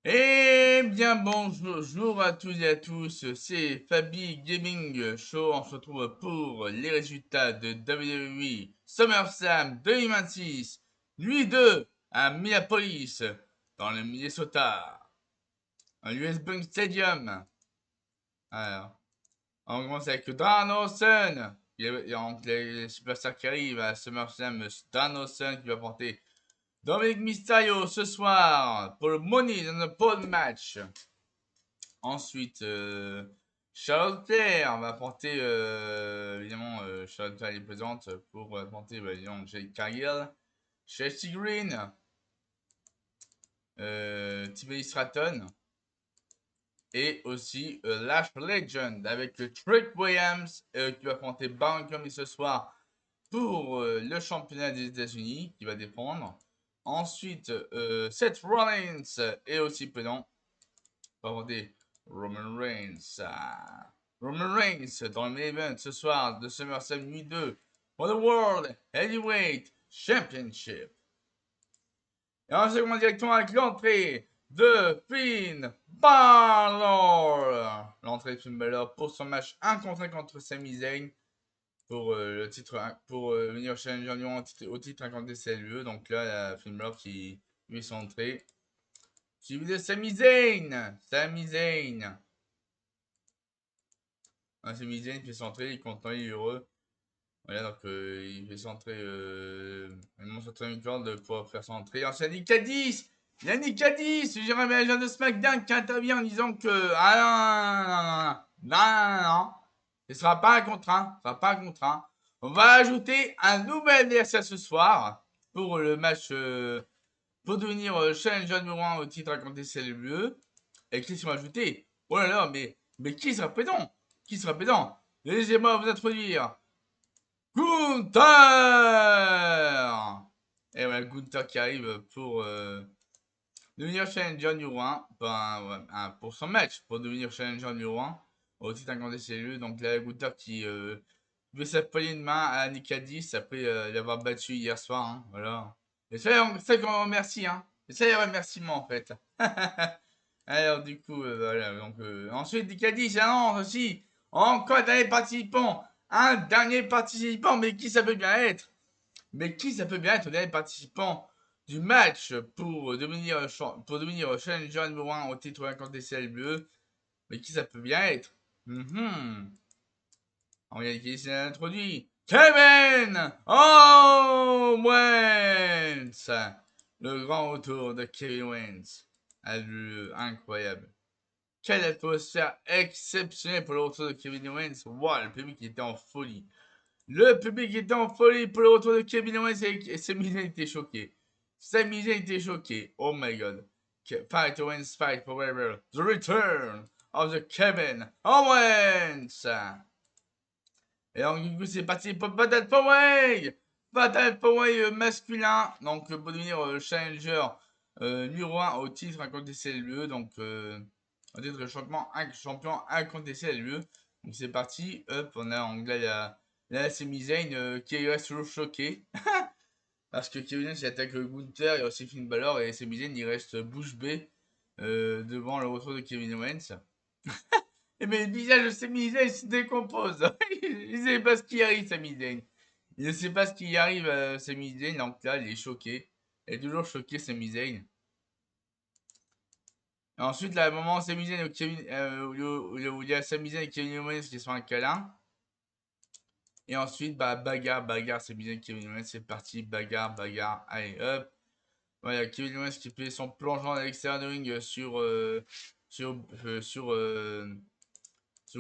Eh bien bonjour à toutes et à tous, c'est Fabi Gaming Show, on se retrouve pour les résultats de WWE SummerSlam 2026, nuit 2 à Minneapolis, dans le Minnesota, un US Bank Stadium. Alors, on commence avec Dan Olsen, il y a les superstars qui arrivent à SummerSlam, Dan Olsen qui va porter Dominic Mysterio ce soir pour le Money in the Bank match. Ensuite, Charlotte Flair va porter, évidemment, Charlotte Flair est présente pour porter, évidemment, Jade Cargill, Chelsea Green, Tiffany Stratton, et aussi Lash Legend avec Trick Williams qui va porter Baron Corbin ce soir pour le championnat des États-Unis qui va défendre. Ensuite, Seth Rollins est aussi présent. On va porter Roman Reigns. Roman Reigns dans le main event ce soir de SummerSlam Nuit 2 pour the World Heavyweight Championship. Et on se commence directement avec l'entrée de Finn Balor. L'entrée de Finn Balor pour son match 1 contre 1 contre Sami Zayn pour le titre, pour venir challenger au titre 1 contre CLE. Donc là, Finn Balor qui lui est entrée. Suivi de Sami Zayn. Sami Zayn. Sami Zayn fait centrer, il est content, il est heureux. Voilà, donc il fait centrer. Il montre sa très victoire de pouvoir faire centrer. Ensuite, Yannick Cadiz, le gérant américain de SmackDown qui intervient en disant que. Ah non, non, non, non, non, non. Ce sera pas un contre un. Ce sera pas un contre un. On va ajouter un nouvel adversaire ce soir pour le match. Pour devenir challenger numéro 1 au titre à compter CLE. Et qui sera ajouté. Oh là là, mais qui sera présent? Qui sera présent? Laissez-moi vous introduire Gunther. Et voilà, Gunther qui arrive pour devenir challenger numéro 1 pour son match, pour devenir challenger numéro 1 au titre incanté CLE. Donc là, Gunther qui veut s'appeler une main à Nick Aldis après l'avoir battu hier soir. Hein, voilà. Et ça qu'on remercie. Hein. Et ça, il y a remerciement en fait. Alors du coup, voilà. Donc, ensuite, Nick Aldis annonce aussi encore un dernier participant. Un dernier participant, mais qui ça peut bien être? Mais qui ça peut bien être le dernier participant du match pour devenir challenger numéro 1 au titre 50 des CLBE? Mais qui ça peut bien être? On regarde qui s'est introduit. Kevin Owens! Le grand retour de Kevin Owens. Incroyable. Quelle atmosphère exceptionnelle pour le retour de Kevin Owens. Wow, le public était en folie. Le public était en folie pour le retour de Kevin Owens et Sami Zayn était choqué. Sami Zayn était choqué. Oh my god. Fight Owens, fight forever. The return of the Kevin Owens. Et donc du coup c'est parti pour Fatal 4-Way. Fatal 4-Way masculin. Donc pour devenir challenger numéro 1 au titre incontesté LE. Donc au titre champion incontesté LE. Donc c'est parti. Hop, on a en anglais la Sami Zayn qui reste toujours choqué. Parce que Kevin Owens il attaque Gunther, il y a aussi Finn Balor et Sami Zayn il reste bouche bée devant le retour de Kevin Owens. Et mais le visage de Sami Zayn se décompose. Il ne sait pas ce qui arrive, Sami Zayn. Il ne sait pas ce qui arrive à Sami Zayn, donc là, il est choqué. Il est toujours choqué, Sami Zayn. Et ensuite, là, à un moment, Sami Zayn où il y a Sami Zayn et Kevin Owens qui sont un câlin. Et ensuite, bah, bagarre, Sami Zayn et Kevin Owens, c'est parti, bagarre. Allez, hop. Voilà, Kevin Owens qui fait son plongeon à l'extérieur de ring sur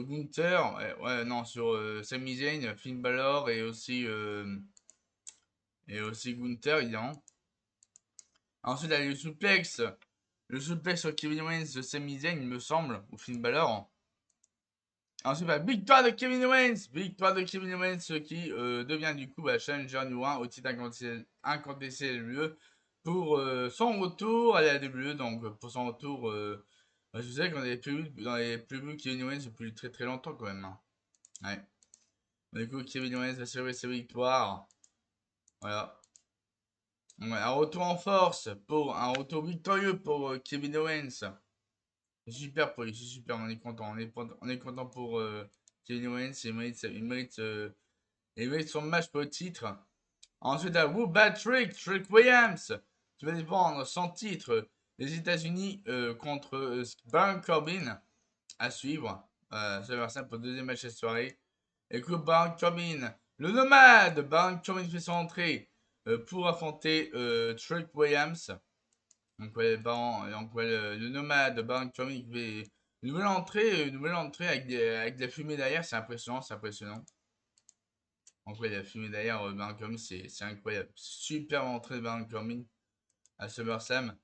Gunther, ouais, non, sur Sami Zayn, Finn Balor et aussi Gunther, évidemment. Ensuite, il y a le souplex sur Kevin Owens de Sami Zayn, il me semble, ou Finn Balor. Ensuite, bah, victoire de Kevin Owens qui devient du coup challenger numéro 1 au titre incontesté LE pour son retour à la WWE. Donc, pour son retour, je sais qu'on avait prévu dans les prévus Kevin Owens depuis très très longtemps quand même. Hein. Ouais. Du coup, Kevin Owens va célébrer sa victoire. Voilà. Ouais, un retour en force pour un retour victorieux pour Kevin Owens. C'est super pour lui, c'est super, on est content. On est content pour Kevin Owens, il mérite son match pour le titre. Ensuite, à Trick Williams, qui va défendre son titre des États-Unis contre Baron Corbin à suivre. C'est l'adversaire pour le deuxième match de la soirée. Écoute, Baron Corbin, le nomade, Baron Corbin fait son entrée pour affronter Trick Williams. Donc, ouais, le nomade, Baron Corbin qui fait une nouvelle entrée avec de la fumée derrière, c'est impressionnant, c'est impressionnant. Donc, ouais, la fumée derrière Baron Corbin, c'est incroyable. Super entrée de Baron Corbin à SummerSlam.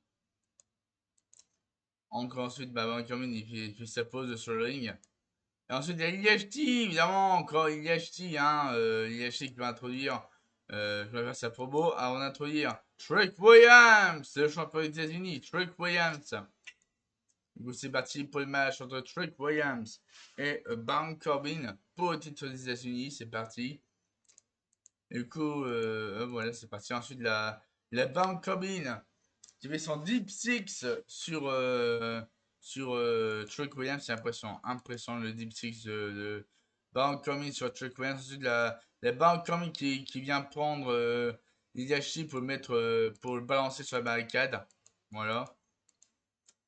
Encore ensuite, Baron Corbin il fait sa pause sur le ring. Et ensuite, il y a Iliashti, évidemment, encore Iliashti, Iliashti qui va introduire, qui va faire sa promo avant d'introduire Trick Williams, le champion des États-Unis, Trick Williams. Du coup, c'est parti pour le match entre Trick Williams et Baron Corbin pour le titre des États-Unis, c'est parti. Et du coup, voilà, c'est parti. Ensuite, la Baron Corbin qui fait son Deep Six sur Trick Williams, c'est impressionnant. Impressionnant le Deep Six de Baron Corbin sur Trick Williams. Ensuite, la Baron Corbin qui vient prendre Iliashi pour pour le balancer sur la barricade. Voilà.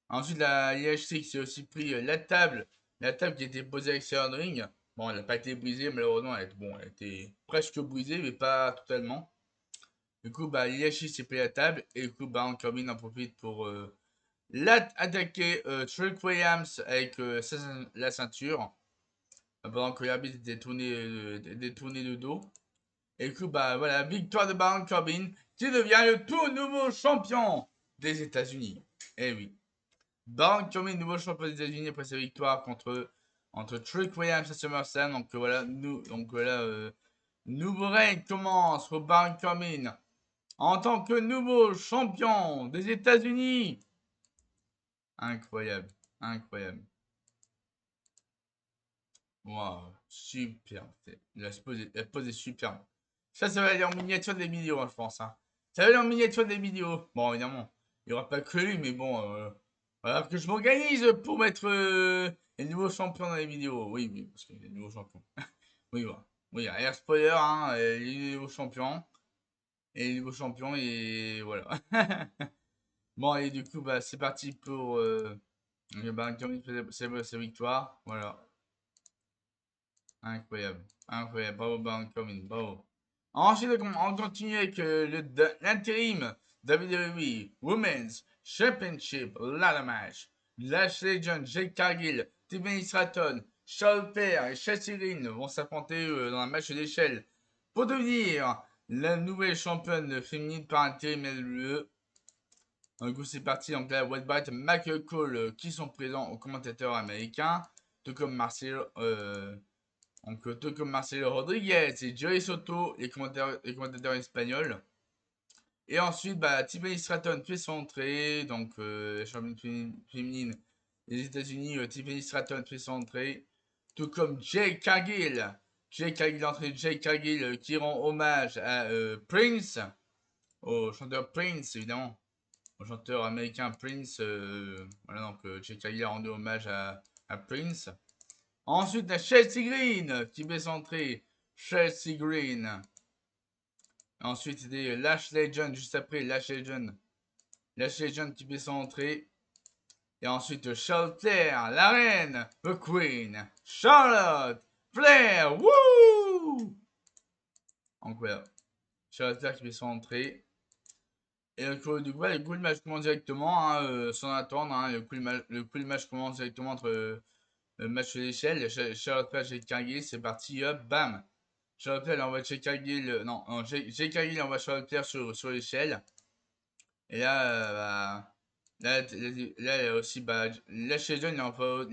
Ensuite, la Iliashi qui s'est aussi pris la table qui était posée à l'extérieur de ring. Bon, elle n'a pas été brisée, malheureusement, elle était presque brisée, mais pas totalement. Du coup, bah, Iliashi s'est pris la table et du coup, Baron Corbin en profite pour attaquer Trick Williams avec la ceinture pendant que l'arbitre était tourné de dos. Et du coup, bah voilà, victoire de Baron Corbin qui devient le tout nouveau champion des États-Unis. Eh oui. Baron Corbin, nouveau champion des États-Unis après sa victoire entre Trick Williams et SummerSlam. Donc voilà, nouveau règne commence pour Baron Corbin en tant que nouveau champion des États-Unis. Incroyable, incroyable. Waouh, super. La pose est superbe. Ça va aller en miniature des vidéos, hein, je pense. Hein. Ça va aller en miniature des vidéos. Bon, évidemment, il n'y aura pas que lui, mais bon, voilà que je m'organise pour mettre les nouveaux champions dans les vidéos. Oui, oui, parce qu'il y a les nouveaux champions. Oui, voilà. Oui, air spoiler, hein, les nouveaux champions. Et les nouveaux champions, et voilà. Bon, et du coup, bah, c'est parti pour le Baron Corbin sa victoire. Voilà. Incroyable. Incroyable. Bravo, Baron Corbin. Bravo. Ensuite, on continue avec l'intérim WWE Women's Championship Ladder Match. Lash Legend, Jade Cargill, Tiffany Stratton, Charlotte Flair et Chelsea Green vont s'affronter dans un match d'échelle pour devenir la nouvelle championne féminine par intérim WWE. Du coup, c'est parti. Donc là, White Bright et Michael Cole qui sont présents aux commentateurs américains, tout comme tout comme Marcelo Rodriguez et Joey Soto, les commentateurs espagnols. Et ensuite, bah, Tiffany Stratton fait son entrée, donc championne féminine des États-Unis, Tiffany Stratton fait son entrée, tout comme Jay Cargill. L'entrée de Jay Cargill qui rend hommage à Prince, au chanteur Prince évidemment, au chanteur américain Prince. Voilà, donc Jay Cargill a rendu hommage à Prince. Ensuite, la Chelsea Green qui fait son entrée. Chelsea Green. Ensuite, c'était Lash Legend juste après. Lash Legend. Lash Legend qui fait son entrée. Et ensuite, Charlotte Flair, la reine, the Queen. Charlotte Flair. Wouh! Donc voilà. Charlotte Flair qui fait son entrée. Et du coup, le match commence directement, hein, sans attendre. Hein, le coup, le match commence directement entre le match de l'échelle. Charlotte Flair, Jade Cargill, c'est parti, hop, bam. Charlotte Flair envoie Jade Cargill, non, Jade Cargill envoie Charlotte Flair sur l'échelle. Et là, là aussi, bah, là chez John, il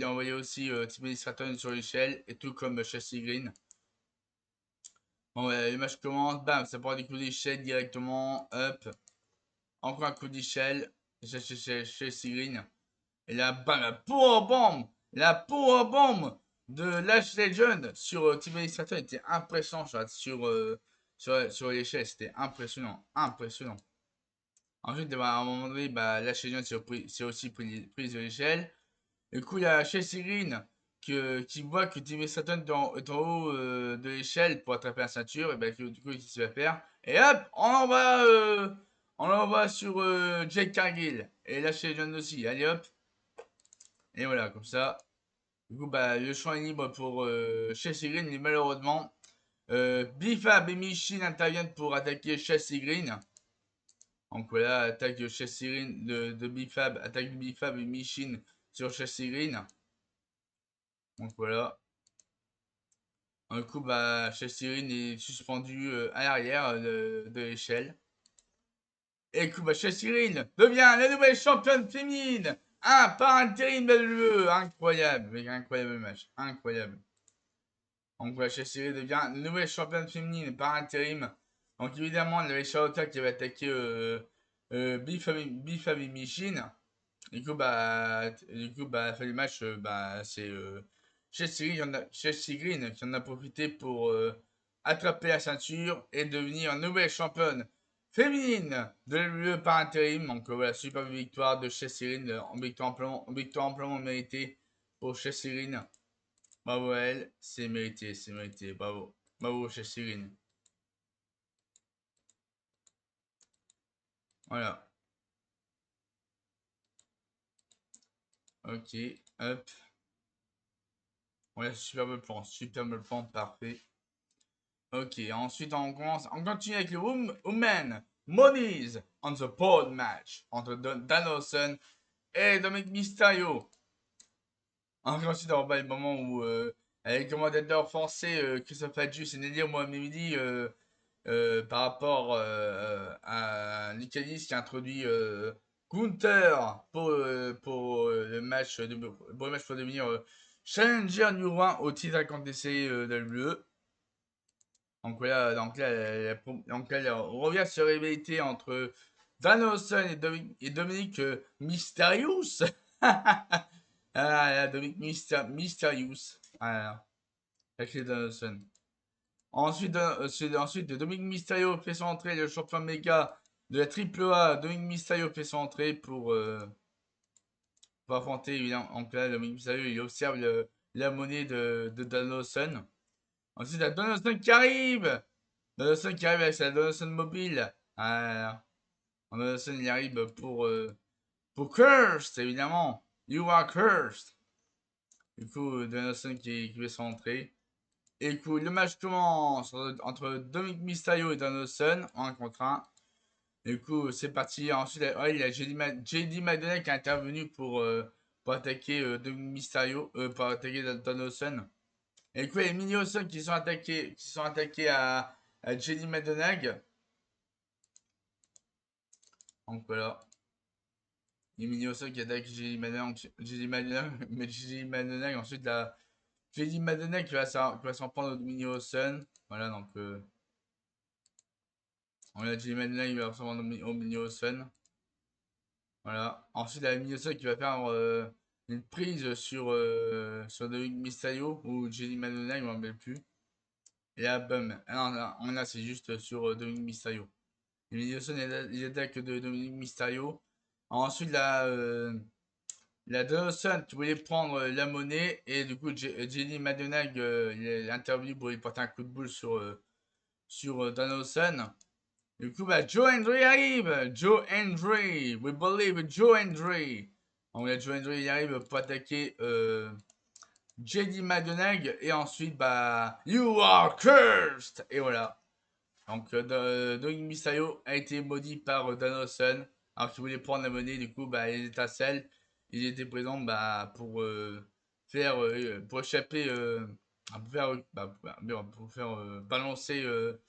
a envoyé aussi Tiffany Stratton sur l'échelle, et tout comme Chelsea Green. Bon, ouais, le match commence, bam, ça prend des coups d'échelle directement, hop. Encore un coup d'échelle, Chelsea Green. Et là, bam, la powerbomb de Lash Legend sur Tiffany Stratton était impressionnant sur l'échelle, c'était impressionnant, impressionnant. Ensuite, bah, à un moment donné, bah, la Cheyenne c'est aussi prise de l'échelle. Du coup, il y a Chelsea Green qui voit que Timmy Sutton est en haut de l'échelle pour attraper la ceinture. Et bah, du coup, qu'est-ce qu'il va faire? Et hop, on l'envoie sur Jake Cargill. Et là, chez John aussi. Allez hop. Et voilà, comme ça. Du coup, bah, le champ est libre pour Chelsea Green. Mais malheureusement, Bifab et Michin interviennent pour attaquer Chelsea Green. Donc voilà, attaque de Chelsea Green de Bifab, attaque de Bifab et Michin sur Chelsea Green. Donc voilà. Du coup, bah, Chelsea Green est suspendu à l'arrière de l'échelle. Et du coup, bah, Chelsea Green devient la nouvelle championne féminine. Par intérim de l'UE. Incroyable, mec, incroyable match. Incroyable. Donc voilà, Chelsea Green devient la nouvelle championne féminine par intérim. Donc évidemment, il y avait Charlotte qui avait attaqué Bifab et Michin. Du coup, bah, la fin du match, bah, c'est Chelsea Green qui en a profité pour attraper la ceinture et devenir nouvelle championne féminine de l'UE par intérim. Donc voilà, superbe victoire de Chelsea Green, en victoire amplement méritée pour Chelsea Green. Bravo à elle, c'est mérité, c'est mérité. Bravo, bravo Chelsea Green. Voilà, ok, hop. Voilà, superbe plan, parfait. Ok, ensuite on continue avec le Women Monies on the Pole match entre Danielson et Dominic Mysterio. Ensuite, on va le moment où les commentateurs français Christophe Adjus et Nelly Mohamedi par rapport à Nicalis qui a introduit Gunther pour le match pour devenir Challenger numéro 1 au titre ATT de l'UE. Donc là, on revient sur la rivalité entre Danielson et Dominique Mysterious. Dominique Mysterious. Avec les Danielson. Ensuite, Dominique Mysterio fait son entrée, le champion méga de la AAA. Dominique Mysterio fait son entrée pour affronter, évidemment. Donc là, Dominique Mysterio, il observe la monnaie de Danielson. Ensuite, la Danielson qui arrive. Dawson qui arrive avec sa Dawson mobile. Dawson il arrive pour Cursed, évidemment. You are cursed. Du coup, Dawson qui fait son entrée. Et du coup, le match commence entre Dominic Mysterio et Dawson en 1 contre 1. Et du coup, c'est parti. Ensuite, il y a JD Madonna qui est intervenu pour attaquer Dominic Mysterio, pour attaquer Dawson. Et du coup, il y a Mini Awesome qui sont attaqués à JD Madonna. Donc voilà. Emilio Sol qui attaque J.D. Madonna, ensuite la J.D. Madonna qui va s'en prendre au Emilio Sun. Voilà, donc on a J.D. Madonna qui va s'en prendre au Emilio Sun. Voilà. Ensuite, la Emilio Sun qui va faire une prise sur Dominic Mysterio ou J.D. Madonna, il ne m'en rappelle plus. Et là, bum. Ah non, là, c'est juste sur Dominic Mysterio. Emilio Sun, il attaque de Dominic Mysterio. Ensuite, la Dawson qui voulait prendre la monnaie et du coup Jenny Madonag il est intervenu pour lui porter un coup de boule sur Dawson. Du coup bah Joe Hendry arrive. Joe Hendry, we believe Joe Hendry. Donc là Joe Hendry il arrive pour attaquer JD Madonag et ensuite bah You are cursed et voilà. Donc Dominic Mysterio a été maudit par Dawson alors qu'il voulait prendre la monnaie. Du coup bah les étincelles il était présent bah, pour échapper, pour faire balancer le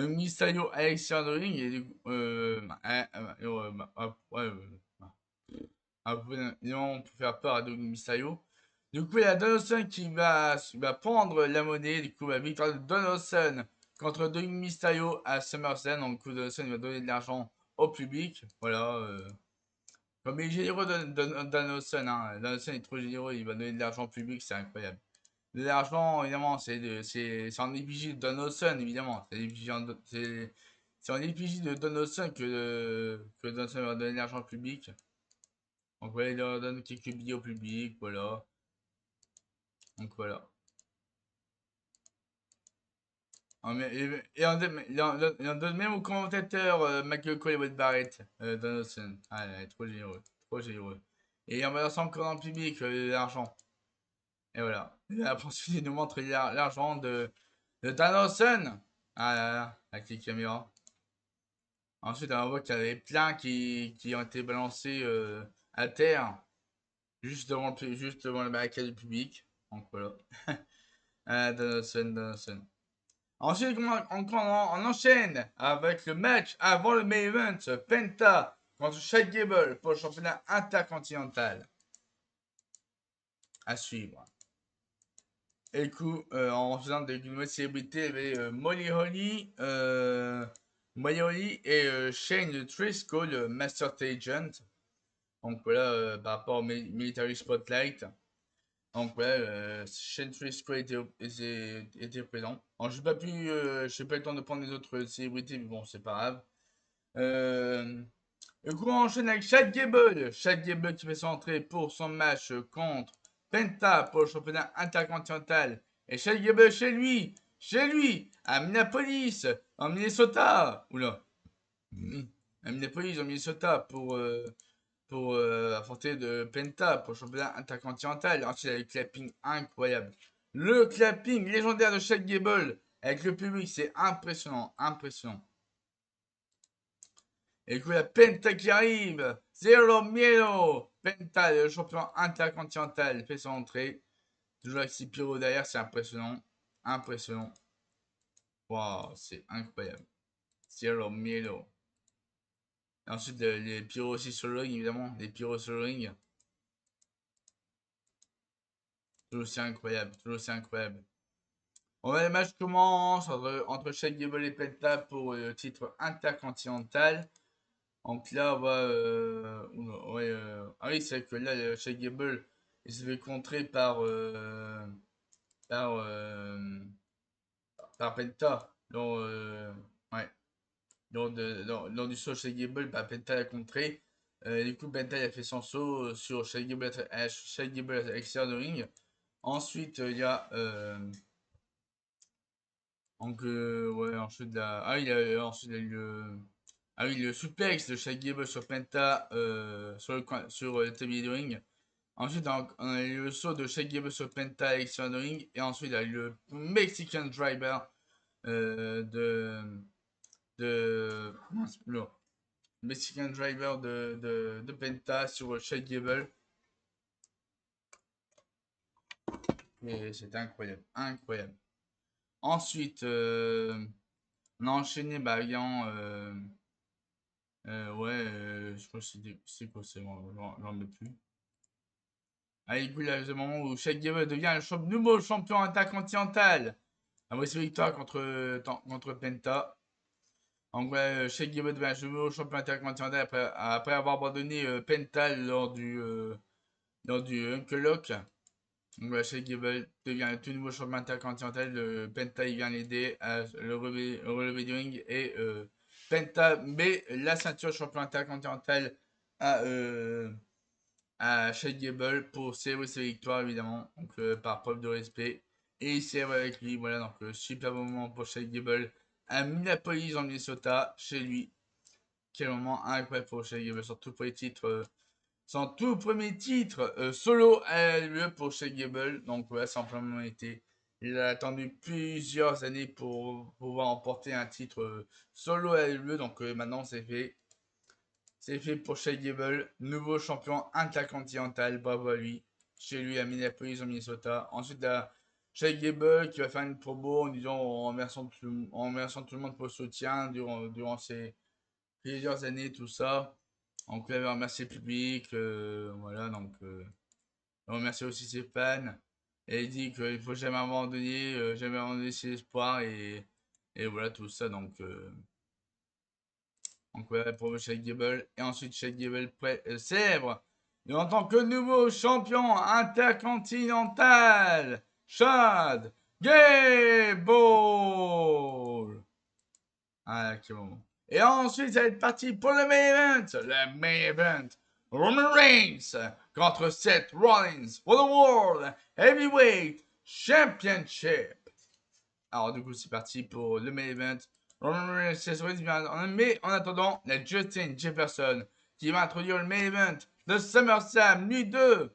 Mysterio à l'extérieur de ring et du coup, évidemment pour faire peur à Dominic Mysterio. Du coup, il y a Dawson qui va prendre la monnaie. Du coup, la victoire de Dawson contre Dominic Mysterio à SummerSlam. Donc, Dawson il va donner de l'argent au public. Voilà. Comme il est généreux Dawson, hein. Dawson est trop généreux, il va donner de l'argent public, c'est incroyable. De l'argent, évidemment, c'est en effigie de Dawson, évidemment. C'est C'est en effigie de Donaldson que Donaldson va donner l'argent au public. Donc voilà, il leur donne quelques billets au public, voilà. Donc voilà. Et on donne même au commentateur Michael Cole et Wade Barrett, Donaldson. Ah, il est trop généreux, trop généreux. Et on balance encore dans le public l'argent. Et voilà. Et après, ensuite, il nous montre l'argent de Donaldson. Ah là là, avec les caméras. Ensuite, on voit qu'il y avait plein qui ont été balancés à terre, juste devant le barricade du public. Donc voilà. Ah, Donaldson, Donaldson. Ensuite, on enchaîne avec le match avant le main event, Penta contre Chad Gable pour le championnat intercontinental. À suivre. Et du coup, en faisant des nouvelles célébrités, il y avait Molly Holly et Shane Trisco, le Master Agent. Donc voilà, par rapport au Military Spotlight. Donc voilà, Shane Trisco était présent. Alors j'ai pas le temps de prendre les autres célébrités, mais bon, c'est pas grave. Le coup, on enchaîne avec Chad Gable. Chad Gable qui fait son entrée pour son match contre Penta pour le championnat intercontinental. Et Chad Gable chez lui, à Minneapolis, en Minnesota. Oula. À Minneapolis, en Minnesota, pour affronter de Penta pour le championnat intercontinental. Ensuite, avec le clapping incroyable. Le clapping légendaire de Chad Gable avec le public, c'est impressionnant, impressionnant. Et que la Penta qui arrive. Zero Miedo. Penta, le champion intercontinental, fait son entrée. Toujours avec ses pyros derrière, c'est impressionnant. Impressionnant. Waouh, c'est incroyable. Zero Miedo. Et ensuite, les pyros aussi sur le ring, évidemment. Les pyros sur le ring. Toujours aussi incroyable. Toujours aussi incroyable. On va le match commence entre Chad Gable et Penta pour le titre intercontinental. Donc là, on va. Ouais, ah oui, c'est vrai que là, Shea Gable, il se fait contrer par, par Penta. Ouais, lors du saut Shea Gable, bah, Penta l'a contré. Du coup, Penta il a fait son saut sur Shea Gable à l'extérieur de ring. Ensuite, il y a. Donc, ouais, ensuite, ensuite, il y a eu le. Ah oui, le suplex de Shea Gable sur Penta sur le tablier de ring. Ensuite, on a eu le saut de Shea Gable sur Penta avec ring. Et ensuite, il y a eu le Mexican Driver comment Mexican Driver de Penta sur Shea Gable. Et c'était incroyable. Incroyable. Ensuite, on a enchaîné également. Je crois que c'est quoi, c'est bon, j'en mets plus. Ah, il là, le moment où Shea Gable devient le nouveau champion intercontinental. Après ses victoires contre Penta. Donc, ouais, Shea Gable devient le nouveau champion intercontinental après avoir abandonné Penta lors du Uncle Lock. Donc, ouais, Shea Gable devient le tout nouveau champion intercontinental. Penta, il vient l'aider à le relever du ring. Et Penta met la ceinture champion intercontinental à. À Shea Gable pour célébrer ses victoires, évidemment, donc par preuve de respect. Et il célèbre avec lui, voilà, donc super moment pour Shea Gable à Minneapolis en Minnesota, chez lui. Quel moment incroyable pour Shea Gable, son tout premier titre solo a eu lieu pour Shea Gable, donc voilà, simplement été. Il a attendu plusieurs années pour pouvoir emporter un titre solo à lieu, donc maintenant c'est fait. C'est fait pour Shea Gable, nouveau champion intercontinental, bravo à lui, chez lui à Minneapolis en Minnesota. Ensuite, là, Shea Gable qui va faire une promo en disant en remerciant tout le monde pour le soutien durant ces plusieurs années, tout ça. Donc, il avait remercié le public, voilà, donc il remercie aussi ses fans. Et il dit qu'il ne faut jamais abandonner ses espoirs et voilà tout ça. Donc ouais, pour Shea Gable. Et ensuite, Shea Gable célèbre. Et en tant que nouveau champion intercontinental, Chad Gable. Ah, quel moment. Et ensuite, ça va être parti pour le main event. Le main event. Roman Reigns contre Seth Rollins for the World Heavyweight Championship. Alors, du coup, c'est parti pour le main event. Roman Reigns, Seth Rollins, mais en attendant, il y a Justin Jefferson qui va introduire le main event de SummerSlam nuit 2.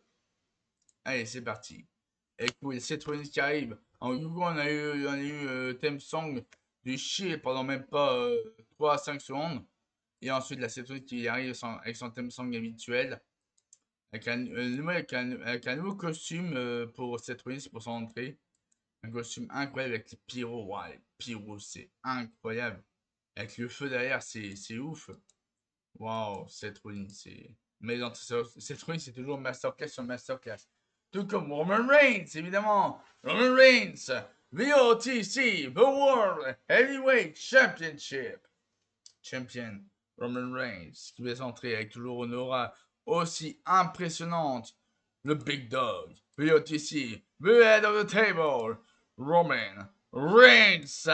Allez, c'est parti. Et cool, Seth Rollins qui arrive. En du coup, on a eu theme song du Shield pendant même pas 3 à 5 secondes. Et ensuite, la Seth Rollins qui arrive avec son theme song habituel. Avec un nouveau costume pour Seth Rollins pour son entrée. Un costume incroyable avec les pyros. Wow, les pyros, c'est incroyable. Avec le feu derrière, c'est ouf. Waouh, Seth Rollins, c'est. Mais dans Seth Rollins, c'est toujours masterclass sur masterclass. Tout comme Roman Reigns, évidemment. Roman Reigns, VOTC, The World Heavyweight Championship. Champion Roman Reigns, qui va s'entrer avec toujours une aura aussi impressionnante. Le Big Dog, VOTC, The Head of the Table, Roman Reigns.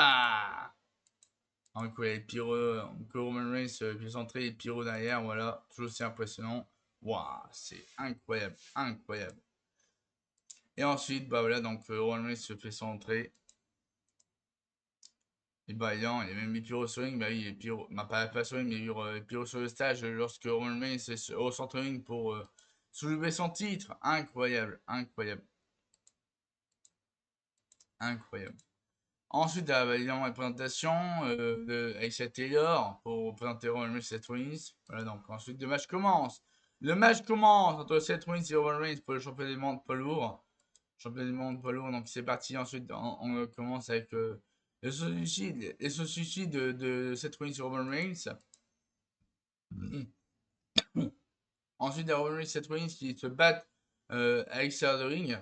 Donc, ouais, les pyros, Roman Reigns puis centré les pyros derrière, voilà, toujours aussi impressionnant. Waouh, c'est incroyable, incroyable. Et ensuite, bah voilà, donc Roman Reigns se fait centrer. Et bah, il y a même les pyros sur ring, bah oui, les pyros, bah, pas sur ring, mais les pyros sur le stage lorsque Roman Reigns est au centre ring pour soulever son titre. Incroyable, incroyable. Incroyable. Ensuite, bah, évidemment, la présentation avec cette Taylor pour présenter Roman Reigns et Seth Rollins. Voilà, donc ensuite, le match commence. Le match commence entre Seth Rollins et Roman Reigns pour le championnat du monde poids lourd. Championnat du monde poids lourd, donc c'est parti. Ensuite, on commence avec le suicide de Seth Rollins et Roman Reigns. Ensuite, il y a Roman Reigns et Seth Rollins qui se battent à l'extérieur de ring,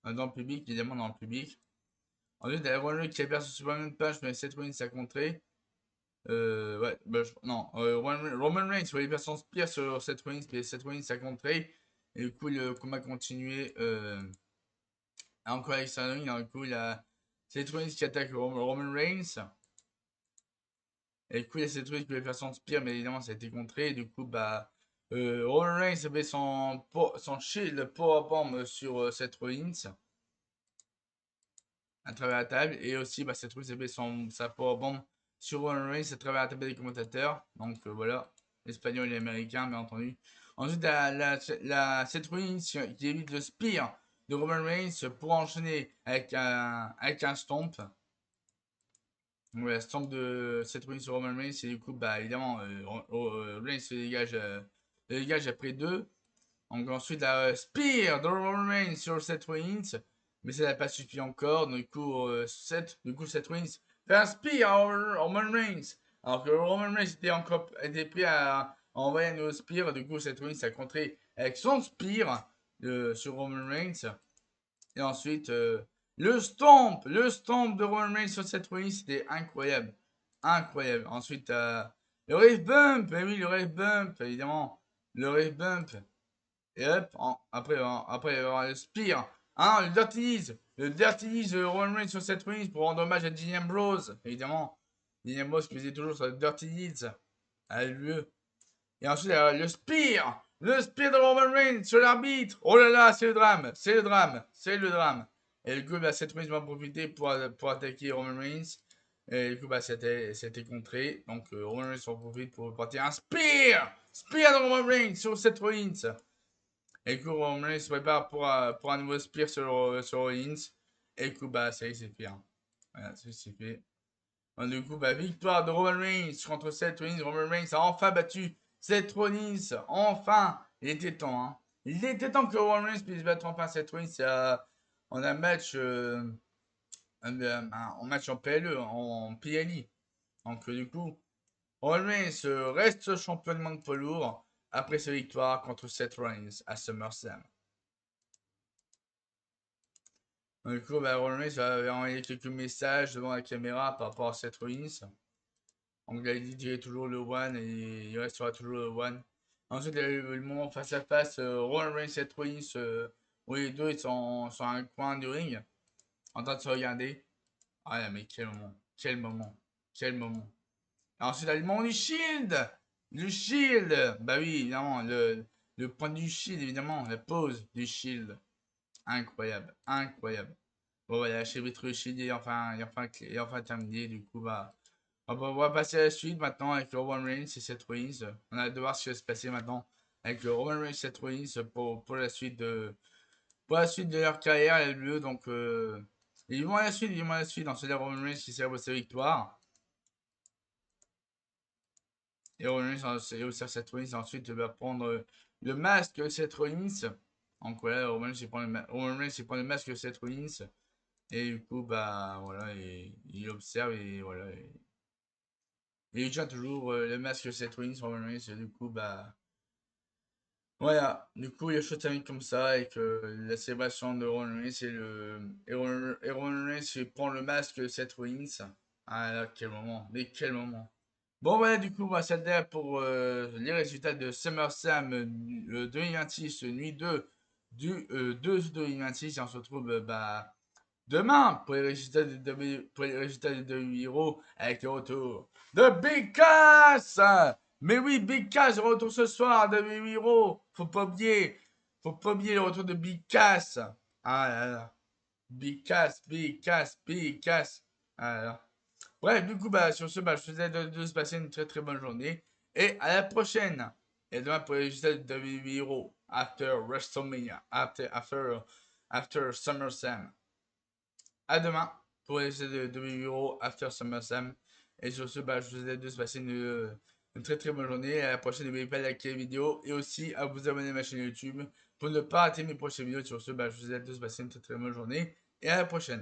dans le public, évidemment dans le public. Ensuite, il y a Roman Reigns qui a perdu son Superman Punch, mais Seth Rollins a contré. Ouais, bah, non, Roman Reigns voulait faire son spear sur Seth Rollins, mais Seth Rollins a contré. Et du coup, le combat continué encore avec sa ring. Du coup, il y a Seth Rollins qui attaque Roman Reigns. Et du coup, il y a Seth Rollins qui voulait faire son spear, mais évidemment, ça a été contré. Et du coup, bah, Roman Reigns avait son shield powerbomb sur Seth Rollins à travers la table. Et aussi, bah, Seth Rollins avait sa powerbomb sur Roman Reigns à travers la table des commentateurs. Donc voilà, espagnol et américain, bien entendu. Ensuite, Seth Rollins qui évite le spear de Roman Reigns pour enchaîner avec un stomp. Donc, la stomp de Seth Rollins sur Roman Reigns, et du coup, bah, évidemment, Reigns se dégage après deux. Donc ensuite, la spear de Roman Reigns sur Seth Rollins. Mais ça n'a pas suffi encore. Du coup, Seth Rollins fait un spear à Roman Reigns. Alors que Roman Reigns était prêt à envoyer un nouveau spear. Du coup, Seth Rollins a contré avec son spear sur Roman Reigns. Et ensuite, le stomp de Roman Reigns sur Seth Rollins, c'était incroyable. Incroyable. Ensuite, le rave bump. Eh oui, le rave bump, évidemment. Le rave bump. Et hop, après, il va y avoir le Spear. Ah non, le Dirty Knees. Le Dirty Knees de Roman Reigns sur Seth Rollins pour rendre hommage à Dean Ambrose. Évidemment. Dean Ambrose qui faisait toujours sur le Dirty Knees. À l'UE. Et ensuite, le Spear. Le Spear de Roman Reigns sur l'arbitre. Oh là là, c'est le drame. C'est le drame. C'est le drame. Et du coup, bah, Seth Rollins va en profiter pour attaquer Roman Reigns. Et du coup, bah, c'était contré. Donc, Roman Reigns en profite pour partir un Spear. Spear de Roman Reigns sur Seth Rollins. Et du coup, Roman Reigns se prépare pour un nouveau spear sur Rollins. Et du coup, bah, ça y est, c'est fait. Hein. Voilà, ça y est, c'est fait. Donc, du coup, bah, victoire de Roman Reigns contre Seth Rollins. Roman Reigns a enfin battu Seth Rollins. Enfin! Il était temps, hein. Il était temps que Roman Reigns puisse battre enfin Seth Rollins en un match, en match en PLE, en PLI. Donc, du coup, Roman Reigns reste champion du monde poids lourd après sa victoire contre Seth Rollins à SummerSlam. Du coup, bah, Roman Reigns va envoyer quelques messages devant la caméra par rapport à Seth Rollins. Donc, il a dit qu'il est toujours le One et il restera toujours le One. Ensuite, il y a eu le moment face à face, Roman Reigns et Seth Rollins, où les deux ils sont sur un coin du ring, en train de se regarder. Ah mais quel moment, quel moment, quel moment. Ensuite, aliment du shield. Du shield. Bah oui, évidemment. Le point du shield, évidemment. La pose du shield. Incroyable. Incroyable. Bon, voilà, chez le shield est enfin terminé. Du coup, bah. On va passer à la suite maintenant avec le Roman Reigns et Seth Rollins. On a hâte de voir ce qui va se passer maintenant avec le Roman Reigns et Seth Rollins pour la suite de leur carrière, les bleus. Donc, ils vont à la suite, ils vont à la suite. Ensuite, le Roman Reigns qui célèbre sa victoire. Et Roman Reigns et aussi Seth Rollins ensuite va prendre le masque de Seth Rollins. Donc voilà, Roman Reigns il prend le masque de Seth Rollins. Et du coup, bah voilà, il observe et voilà. Et il tient toujours le masque de Seth Rollins, Roman Reigns. Et du coup, bah voilà, du coup, les choses terminent comme ça avec la célébration de Roman Reigns et Roman Reigns il prend le masque de Seth Rollins. Ah là, quel moment, mais quel moment. Bon voilà, du coup, on va s'atteler pour les résultats de SummerSlam 2026, nuit 2 du 2 2026 et on se retrouve bah, demain pour les résultats de WWE Hero avec le retour de Big Cass. Mais oui, Big Cass retour ce soir de WWE Hero. Faut pas oublier le retour de Big Cass. Ah là là, Big Cass, Big Cass, Big Cass. Ah là là. Bref, du coup, bah, sur ce, bah, je vous souhaite de se passer une très très bonne journée. Et à la prochaine. Et demain pour les résultats de WWE Hero after WrestleMania, after SummerSlam. À demain pour les essais de Euro After SummerSlam. Et sur ce, bah, je vous souhaite de se passer une très très bonne journée. Et à la prochaine, n'oubliez pas de liker la vidéo et aussi à vous abonner à ma chaîne YouTube pour ne pas rater mes prochaines vidéos. Sur ce, bah, je vous souhaite de se passer une très très bonne journée et à la prochaine.